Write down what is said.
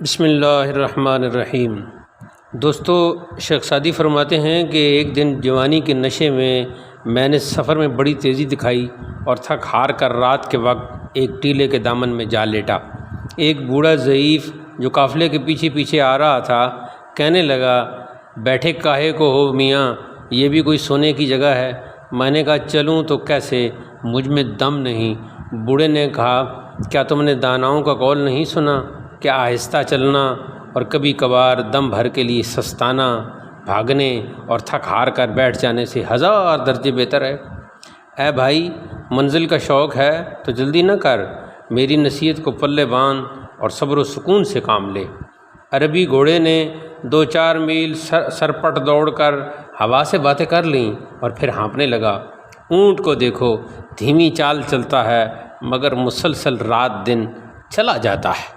بسم اللہ الرحمن الرحیم۔ دوستو، شیخ سعدی فرماتے ہیں کہ ایک دن جوانی کے نشے میں نے سفر میں بڑی تیزی دکھائی اور تھک ہار کر رات کے وقت ایک ٹیلے کے دامن میں جا لیٹا۔ ایک بوڑھا ضعیف جو قافلے کے پیچھے پیچھے آ رہا تھا کہنے لگا، بیٹھے کاہے کو ہو میاں، یہ بھی کوئی سونے کی جگہ ہے؟ میں نے کہا، چلوں تو کیسے، مجھ میں دم نہیں۔ بوڑھے نے کہا، کیا تم نے داناؤں کا قول نہیں سنا کہ آہستہ چلنا اور کبھی کبھار دم بھر کے لیے سستانا بھاگنے اور تھک ہار کر بیٹھ جانے سے 1000 درجے بہتر ہے؟ اے بھائی، منزل کا شوق ہے تو جلدی نہ کر، میری نصیحت کو پلے باندھ اور صبر و سکون سے کام لے۔ عربی گھوڑے نے 2-4 میل سرپٹ دوڑ کر ہوا سے باتیں کر لیں اور پھر ہانپنے لگا۔ اونٹ کو دیکھو، دھیمی چال چلتا ہے مگر مسلسل رات دن چلا جاتا ہے۔